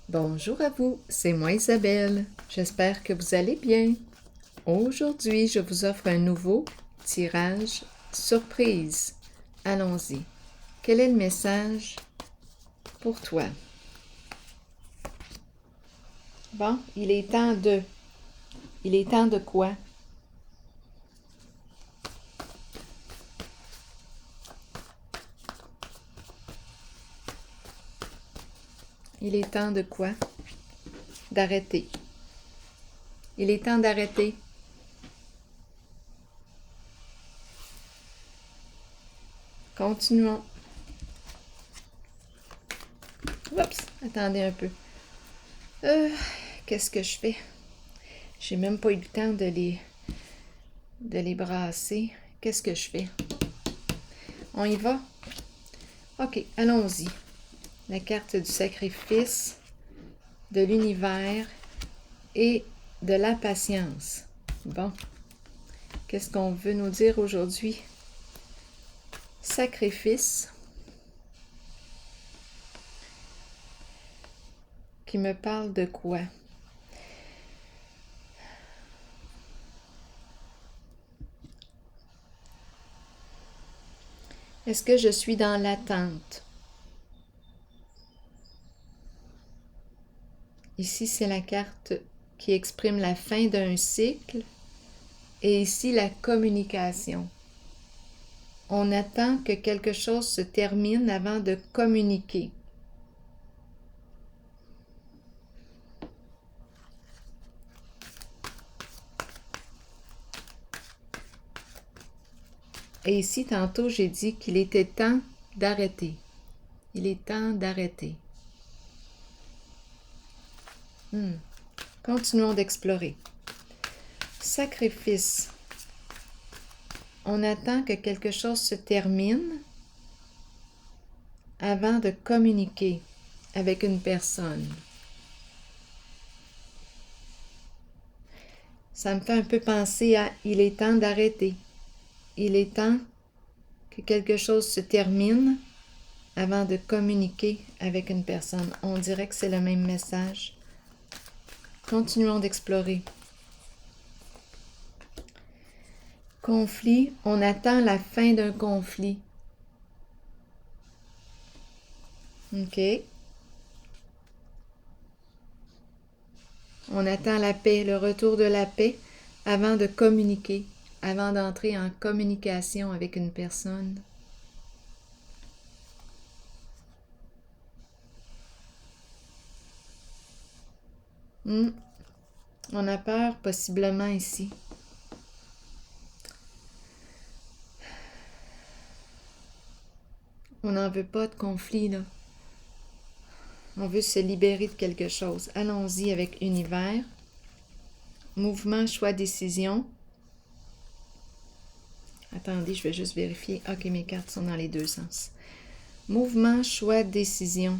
Bonjour à vous, c'est moi Isabelle. J'espère que vous allez bien. Aujourd'hui, je vous offre un nouveau tirage surprise. Allons-y. Quel est le message pour toi? Bon, il est temps de... Il est temps de quoi? Il est temps de quoi? D'arrêter. Il est temps d'arrêter. Continuons. Oups, attendez un peu. Qu'est-ce que je fais? J'ai même pas eu le temps de les brasser. Qu'est-ce que je fais? On y va? OK, allons-y. La carte du sacrifice, de l'univers et de la patience. Bon, qu'est-ce qu'on veut nous dire aujourd'hui? Sacrifice, qui me parle de quoi? Est-ce que je suis dans l'attente? Ici, c'est la carte qui exprime la fin d'un cycle et ici, la communication. On attend que quelque chose se termine avant de communiquer. Et ici, tantôt, j'ai dit qu'il était temps d'arrêter. Il est temps d'arrêter. Continuons d'explorer. Sacrifice. On attend que quelque chose se termine avant de communiquer avec une personne. Ça me fait un peu penser à « il est temps d'arrêter ». Il est temps que quelque chose se termine avant de communiquer avec une personne. On dirait que c'est le même message. Continuons d'explorer. Conflit, on attend la fin d'un conflit. OK. On attend la paix, le retour de la paix avant de communiquer, avant d'entrer en communication avec une personne. On a peur possiblement ici. On n'en veut pas de conflit, là. On veut se libérer de quelque chose. Allons-y avec univers. Mouvement, choix, décision. Attendez, je vais juste vérifier. OK, mes cartes sont dans les deux sens. Mouvement, choix, décision.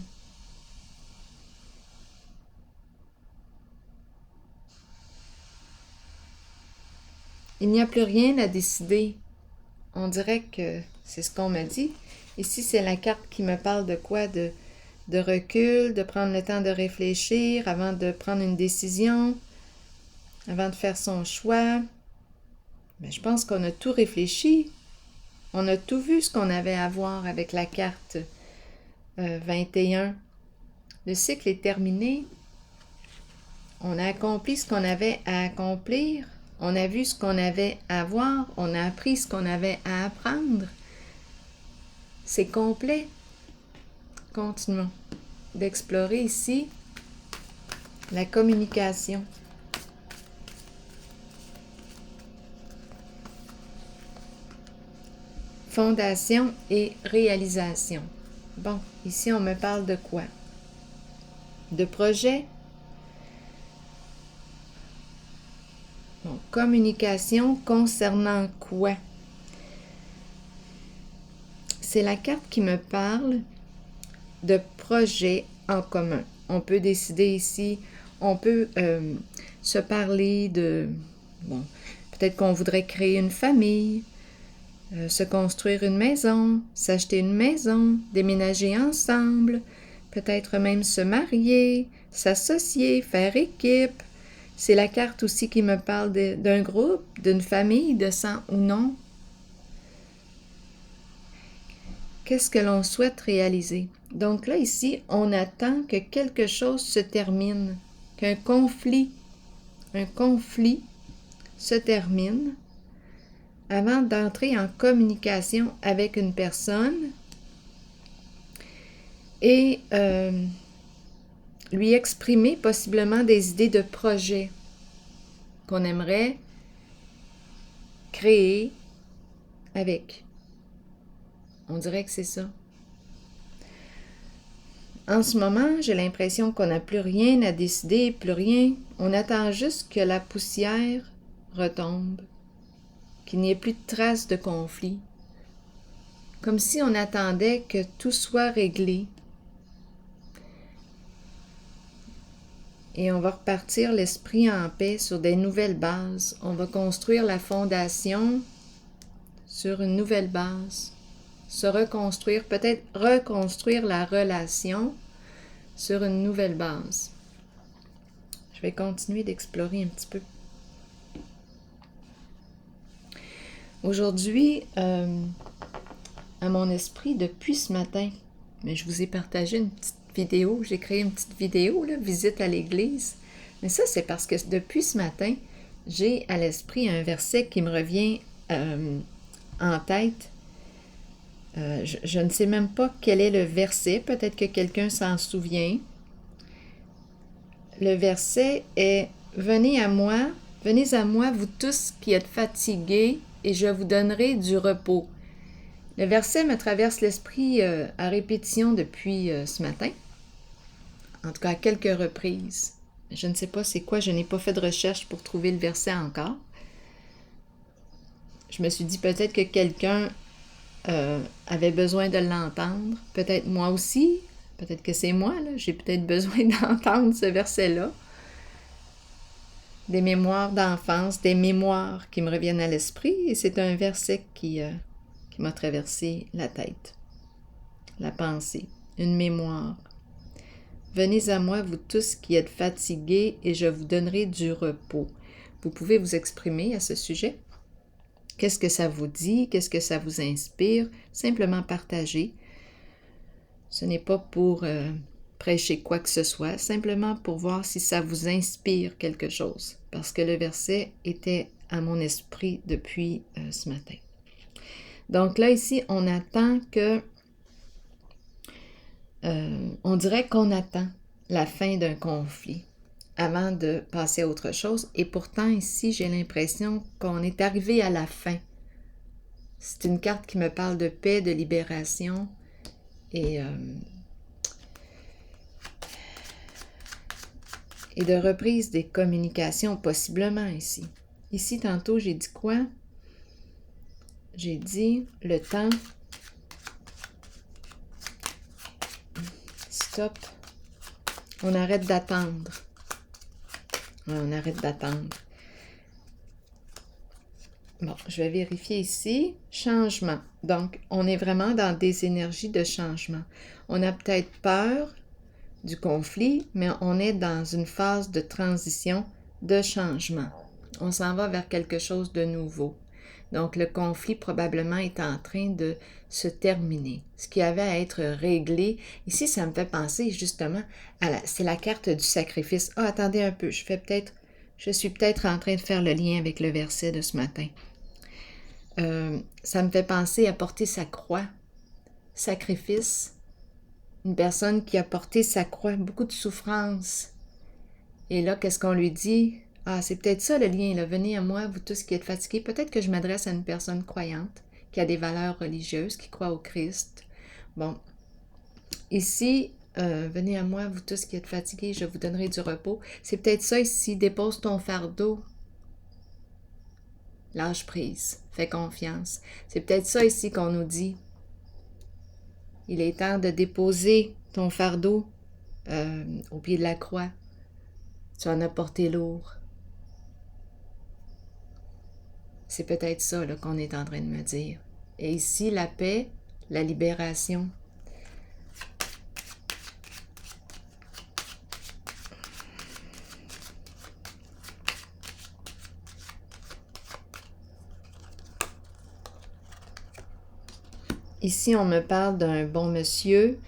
Il n'y a plus rien à décider. On dirait que c'est ce qu'on m'a dit. Ici, c'est la carte qui me parle de quoi? De recul, de prendre le temps de réfléchir avant de prendre une décision, avant de faire son choix. Mais je pense qu'on a tout réfléchi. On a tout vu ce qu'on avait à voir avec la carte 21. Le cycle est terminé. On a accompli ce qu'on avait à accomplir. On a vu ce qu'on avait à voir. On a appris ce qu'on avait à apprendre. C'est complet. Continuons d'explorer ici la communication. Fondation et réalisation. Bon, ici on me parle de quoi? De projet. Bon, communication concernant quoi? C'est la carte qui me parle de projet en commun. On peut décider ici, on peut se parler de, bon, peut-être qu'on voudrait créer une famille, se construire une maison, s'acheter une maison, déménager ensemble. peut-être même se marier, s'associer, faire équipe. C'est la carte aussi qui me parle d'un groupe, d'une famille, de sang ou non. Qu'est-ce que l'on souhaite réaliser? Donc là, ici, on attend que quelque chose se termine, qu'un conflit se termine avant d'entrer en communication avec une personne et lui exprimer possiblement des idées de projet qu'on aimerait créer avec. On dirait que c'est ça. En ce moment, j'ai l'impression qu'on n'a plus rien à décider, plus rien. On attend juste que la poussière retombe, qu'il n'y ait plus de traces de conflit. Comme si on attendait que tout soit réglé. Et on va repartir l'esprit en paix sur des nouvelles bases. On va construire la fondation sur une nouvelle base. Se reconstruire, peut-être reconstruire la relation sur une nouvelle base. Je vais continuer d'explorer un petit peu. Aujourd'hui, à mon esprit, depuis ce matin, mais je vous ai partagé une petite vidéo, j'ai créé une petite vidéo, là, visite à l'église. Mais ça, c'est parce que depuis ce matin, j'ai à l'esprit un verset qui me revient en tête. Je ne sais même pas quel est le verset, peut-être que quelqu'un s'en souvient. Le verset est « venez à moi, vous tous qui êtes fatigués, et je vous donnerai du repos. » Le verset me traverse l'esprit à répétition depuis ce matin, en tout cas à quelques reprises. Je ne sais pas c'est quoi, je n'ai pas fait de recherche pour trouver le verset encore. Je me suis dit peut-être que quelqu'un avait besoin de l'entendre, peut-être moi aussi, peut-être que c'est moi, là, j'ai peut-être besoin d'entendre ce verset-là. Des mémoires d'enfance, des mémoires qui me reviennent à l'esprit, et c'est un verset qui m'a traversé la tête, la pensée, une mémoire. Venez à moi, vous tous qui êtes fatigués, et je vous donnerai du repos. Vous pouvez vous exprimer à ce sujet. Qu'est-ce que ça vous dit? Qu'est-ce que ça vous inspire? Simplement partager. Ce n'est pas pour prêcher quoi que ce soit, simplement pour voir si ça vous inspire quelque chose. Parce que le verset était à mon esprit depuis ce matin. Donc là, ici, on attend que... on dirait qu'on attend la fin d'un conflit avant de passer à autre chose. Et pourtant, ici, j'ai l'impression qu'on est arrivé à la fin. C'est une carte qui me parle de paix, de libération et de reprise des communications, possiblement ici. Ici, tantôt, j'ai dit quoi? J'ai dit le temps. Stop. On arrête d'attendre. On arrête d'attendre. Bon, je vais vérifier ici. Changement. Donc, on est vraiment dans des énergies de changement. On a peut-être peur du conflit, mais on est dans une phase de transition, de changement. On s'en va vers quelque chose de nouveau. Donc, le conflit probablement est en train de se terminer. Ce qui avait à être réglé, ici, ça me fait penser justement c'est la carte du sacrifice. Ah, attendez un peu, je suis peut-être en train de faire le lien avec le verset de ce matin. Ça me fait penser à porter sa croix, sacrifice. Une personne qui a porté sa croix, beaucoup de souffrance. Et là, qu'est-ce qu'on lui dit? Ah, c'est peut-être ça le lien, là. Venez à moi, vous tous qui êtes fatigués. Peut-être que je m'adresse à une personne croyante, qui a des valeurs religieuses, qui croit au Christ. Bon, ici, venez à moi, vous tous qui êtes fatigués, je vous donnerai du repos. C'est peut-être ça ici, dépose ton fardeau. Lâche prise, fais confiance. C'est peut-être ça ici qu'on nous dit. Il est temps de déposer ton fardeau au pied de la croix. Tu en as porté lourd. C'est peut-être ça là, qu'on est en train de me dire. Et ici, la paix, la libération. Ici, on me parle d'un bon monsieur.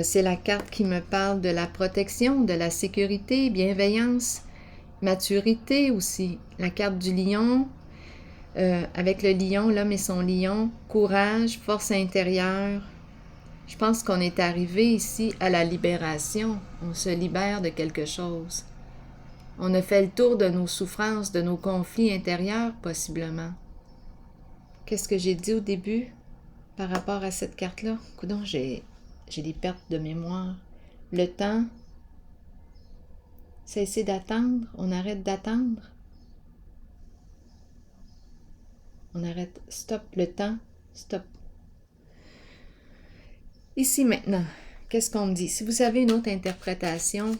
C'est la carte qui me parle de la protection, de la sécurité, bienveillance, maturité aussi. La carte du lion, avec le lion, l'homme et son lion, courage, force intérieure. Je pense qu'on est arrivé ici à la libération. On se libère de quelque chose. On a fait le tour de nos souffrances, de nos conflits intérieurs, possiblement. Qu'est-ce que j'ai dit au début par rapport à cette carte-là? Coudonc, j'ai des pertes de mémoire. Le temps, cesser d'attendre, on arrête d'attendre. On arrête, stop, le temps, stop. Ici maintenant, qu'est-ce qu'on me dit? Si vous avez une autre interprétation,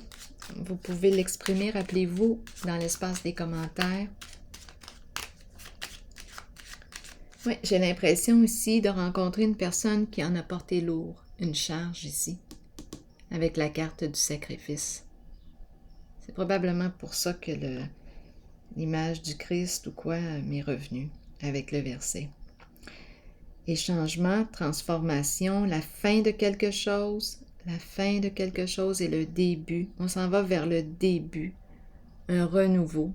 vous pouvez l'exprimer, rappelez-vous, dans l'espace des commentaires. Oui, j'ai l'impression ici de rencontrer une personne qui en a porté lourd, une charge ici, avec la carte du sacrifice. C'est probablement pour ça que l'image du Christ ou quoi m'est revenue avec le verset. Et changement, transformation, la fin de quelque chose, la fin de quelque chose et le début. On s'en va vers le début, un renouveau,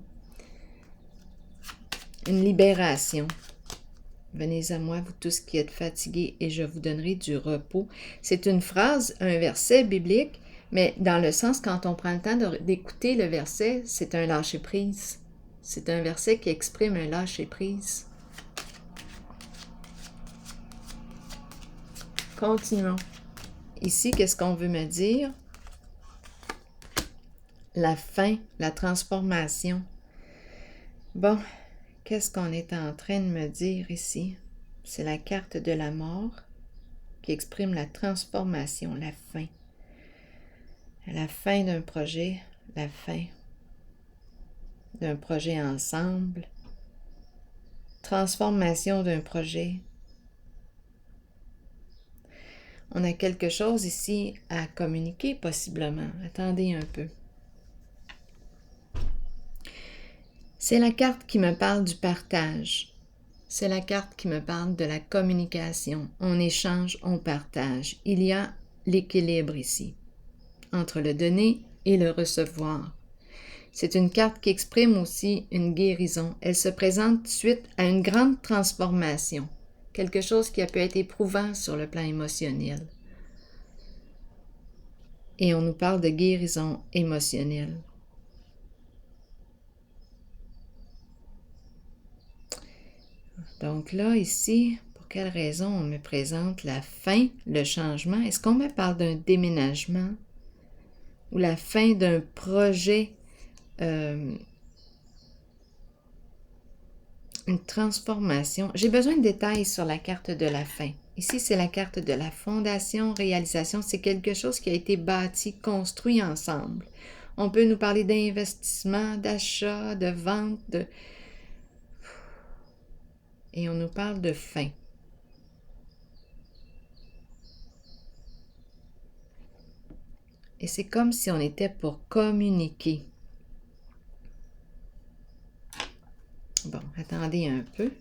une libération. Venez à moi, vous tous qui êtes fatigués, et je vous donnerai du repos. C'est une phrase, un verset biblique, mais dans le sens, quand on prend le temps d'écouter le verset, c'est un lâcher-prise. C'est un verset qui exprime un lâcher-prise. Continuons. Ici, qu'est-ce qu'on veut me dire? La fin, la transformation. Bon, qu'est-ce qu'on est en train de me dire ici? C'est la carte de la mort qui exprime la transformation, la fin. La fin d'un projet, la fin d'un projet ensemble, transformation d'un projet. On a quelque chose ici à communiquer possiblement. Attendez un peu. C'est la carte qui me parle du partage. C'est la carte qui me parle de la communication. On échange, on partage. Il y a l'équilibre ici, entre le donner et le recevoir. C'est une carte qui exprime aussi une guérison. Elle se présente suite à une grande transformation, quelque chose qui a pu être éprouvant sur le plan émotionnel. Et on nous parle de guérison émotionnelle. Donc là, ici, pour quelle raison on me présente la fin, le changement? Est-ce qu'on me parle d'un déménagement ou la fin d'un projet, une transformation? J'ai besoin de détails sur la carte de la fin. Ici, c'est la carte de la fondation, réalisation. C'est quelque chose qui a été bâti, construit ensemble. On peut nous parler d'investissement, d'achat, de vente, et on nous parle de fin. Et c'est comme si on était pour communiquer. Bon, attendez un peu.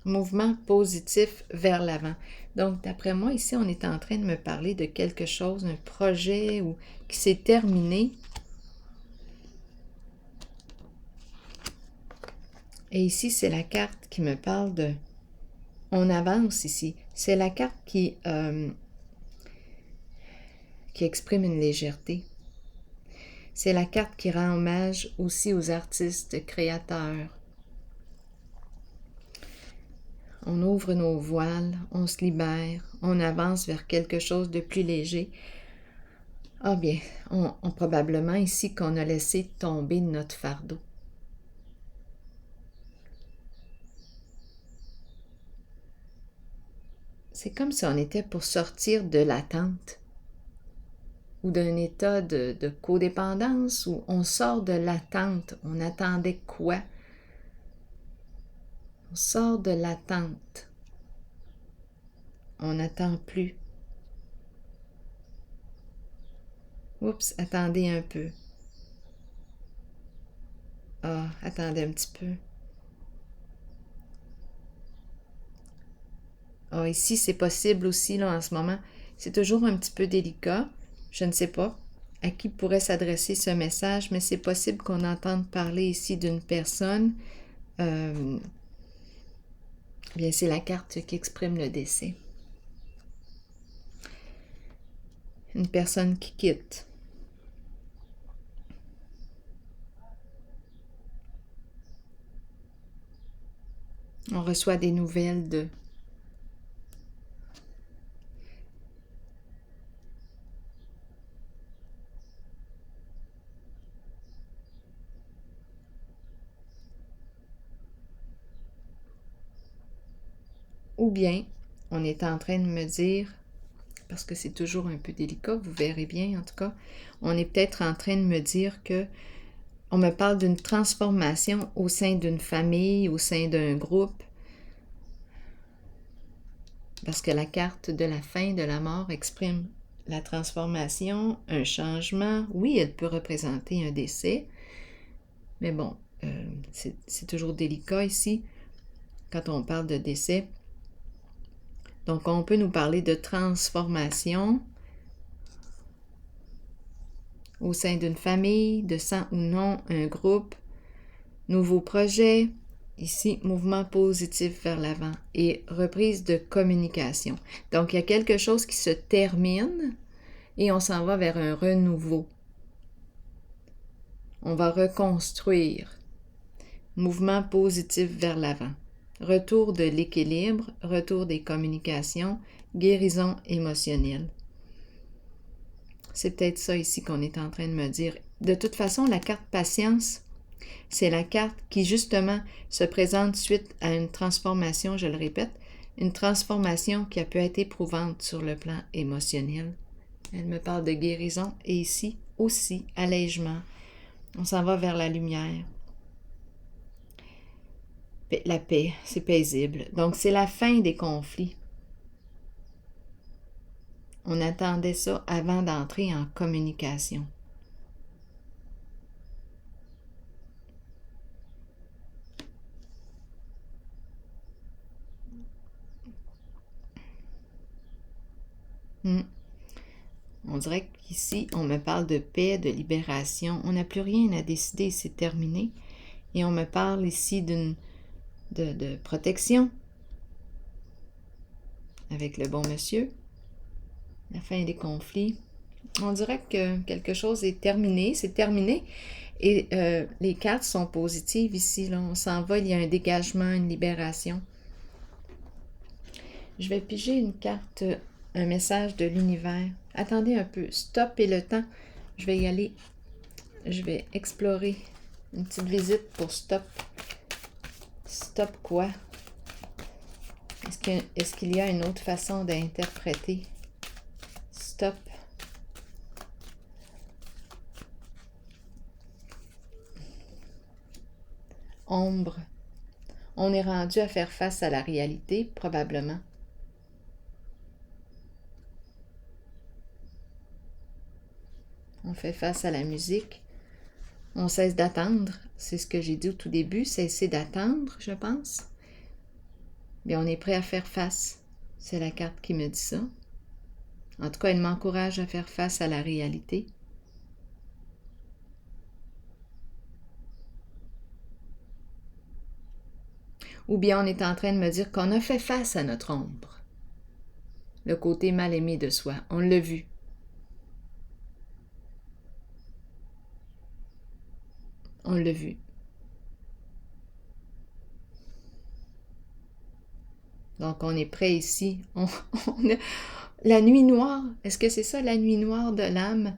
Mouvement positif vers l'avant. Donc, d'après moi, ici, on est en train de me parler de quelque chose, un projet ou qui s'est terminé. Et ici, c'est la carte qui me parle de... On avance ici. C'est la carte qui exprime une légèreté. C'est la carte qui rend hommage aussi aux artistes créateurs. On ouvre nos voiles, on se libère, on avance vers quelque chose de plus léger. Ah bien, on probablement ici qu'on a laissé tomber notre fardeau. C'est comme si on était pour sortir de l'attente ou d'un état de codépendance où on sort de l'attente. On attendait quoi? On sort de l'attente. On n'attend plus. Oups, attendez un peu. Ah, attendez un petit peu. Ah, ici, c'est possible aussi, là, en ce moment. C'est toujours un petit peu délicat. Je ne sais pas à qui pourrait s'adresser ce message, mais c'est possible qu'on entende parler ici d'une personne. Bien, c'est la carte qui exprime le décès. Une personne qui quitte. On reçoit des nouvelles de... Ou bien, on est en train de me dire, parce que c'est toujours un peu délicat, vous verrez bien en tout cas, on est peut-être en train de me dire que on me parle d'une transformation au sein d'une famille, au sein d'un groupe, parce que la carte de la fin de la mort exprime la transformation, un changement. Oui, elle peut représenter un décès, mais bon, c'est toujours délicat ici quand on parle de décès. Donc, on peut nous parler de transformation au sein d'une famille, de sang ou non, un groupe, nouveau projet, ici, mouvement positif vers l'avant et reprise de communication. Donc, il y a quelque chose qui se termine et on s'en va vers un renouveau. On va reconstruire. Mouvement positif vers l'avant. Retour de l'équilibre, retour des communications, guérison émotionnelle. C'est peut-être ça ici qu'on est en train de me dire. De toute façon, la carte patience, c'est la carte qui justement se présente suite à une transformation, je le répète, une transformation qui a pu être éprouvante sur le plan émotionnel. Elle me parle de guérison et ici aussi allègement. On s'en va vers la lumière. La paix, c'est paisible. Donc c'est la fin des conflits. On attendait ça avant d'entrer en communication. On dirait qu'ici, on me parle de paix, de libération. On n'a plus rien à décider, c'est terminé. Et on me parle ici de protection avec le bon monsieur. La fin des conflits. On dirait que quelque chose est terminé, c'est terminé. Et les cartes sont positives ici. Là. On s'en va, il y a un dégagement, une libération. Je vais piger une carte, un message de l'univers. Attendez un peu, stoppez le temps. Je vais y aller. Je vais explorer une petite visite pour stop. Stop quoi? Est-ce qu'il y a une autre façon d'interpréter? Stop. Ombre. On est rendu à faire face à la réalité, probablement. On fait face à la musique. On cesse d'attendre. C'est ce que j'ai dit au tout début, cesser d'attendre, je pense. Bien, on est prêt à faire face. C'est la carte qui me dit ça. En tout cas, elle m'encourage à faire face à la réalité. Ou bien on est en train de me dire qu'on a fait face à notre ombre. Le côté mal aimé de soi. On l'a vu. On l'a vu. Donc, on est prêt ici. La nuit noire, est-ce que c'est ça, la nuit noire de l'âme?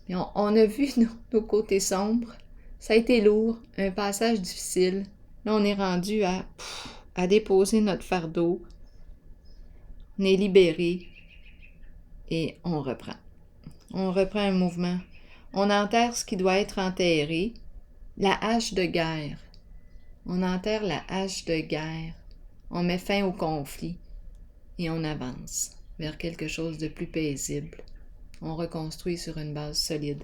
On a vu nos côtés sombres. Ça a été lourd, un passage difficile. Là, on est rendu à déposer notre fardeau. On est libéré et on reprend. On reprend un mouvement. On enterre ce qui doit être enterré. La hache de guerre. On enterre la hache de guerre. On met fin au conflit et on avance vers quelque chose de plus paisible. On reconstruit sur une base solide.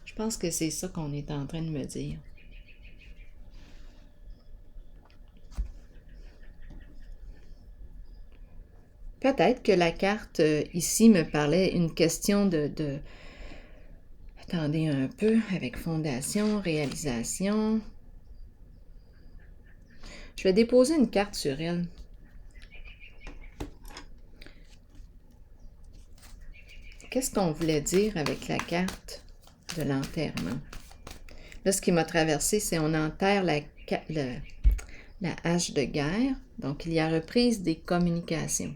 Je pense que c'est ça qu'on est en train de me dire. Peut-être que la carte ici me parlait une question de... Attendez un peu, avec fondation, réalisation. Je vais déposer une carte sur elle. Qu'est-ce qu'on voulait dire avec la carte de l'enterrement? Là, ce qui m'a traversé, c'est on enterre la hache de guerre. Donc, il y a reprise des communications.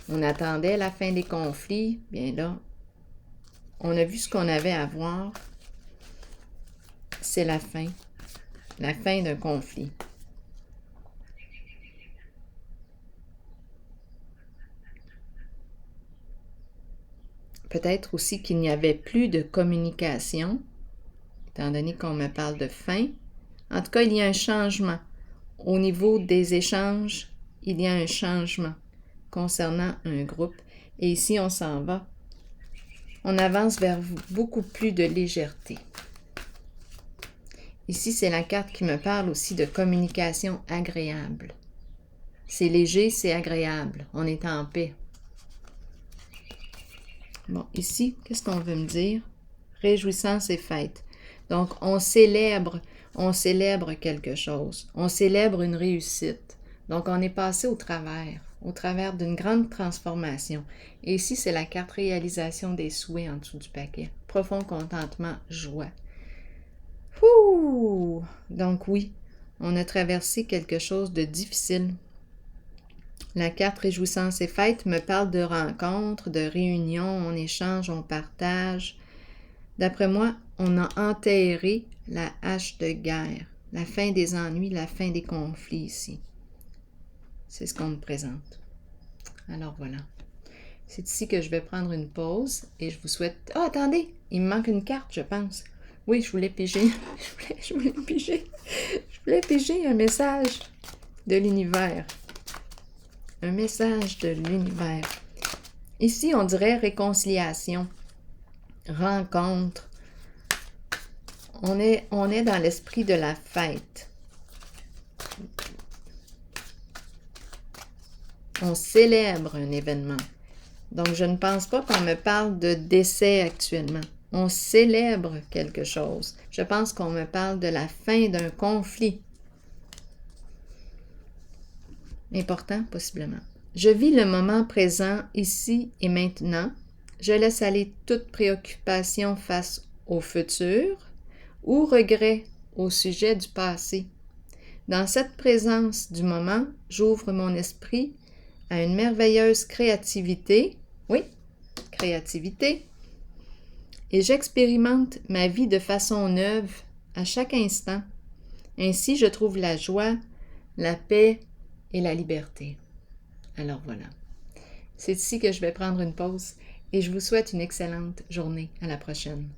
On attendait la fin des conflits. Bien là, on a vu ce qu'on avait à voir. C'est la fin d'un conflit. Peut-être aussi qu'il n'y avait plus de communication, étant donné qu'on me parle de fin. En tout cas, il y a un changement. Au niveau des échanges, il y a un changement concernant un groupe. Et ici, on s'en va. On avance vers beaucoup plus de légèreté. Ici, c'est la carte qui me parle aussi de communication agréable. C'est léger, c'est agréable. On est en paix. Bon, ici, qu'est-ce qu'on veut me dire? Réjouissance et fête. Donc, on célèbre quelque chose. On célèbre une réussite. Donc, on est passé au travers d'une grande transformation. Et ici, c'est la carte réalisation des souhaits en dessous du paquet. Profond contentement, joie. Ouh! Donc oui, on a traversé quelque chose de difficile. La carte réjouissance et fête me parle de rencontres, de réunions, on échange, on partage. D'après moi, on a enterré la hache de guerre, la fin des ennuis, la fin des conflits ici. C'est ce qu'on me présente. Alors voilà. C'est ici que je vais prendre une pause et je vous souhaite... Oh, attendez! Il me manque une carte, je pense. Oui, je voulais piger. Je voulais piger un message de l'univers. Un message de l'univers. Ici, on dirait réconciliation, rencontre. On est dans l'esprit de la fête. On célèbre un événement. Donc, je ne pense pas qu'on me parle de décès actuellement. On célèbre quelque chose. Je pense qu'on me parle de la fin d'un conflit. Important, possiblement. Je vis le moment présent, ici et maintenant. Je laisse aller toute préoccupation face au futur ou regret au sujet du passé. Dans cette présence du moment, j'ouvre mon esprit à une merveilleuse créativité. Oui, créativité. Et j'expérimente ma vie de façon neuve à chaque instant. Ainsi, je trouve la joie, la paix et la liberté. Alors voilà. C'est ici que je vais prendre une pause et je vous souhaite une excellente journée. À la prochaine.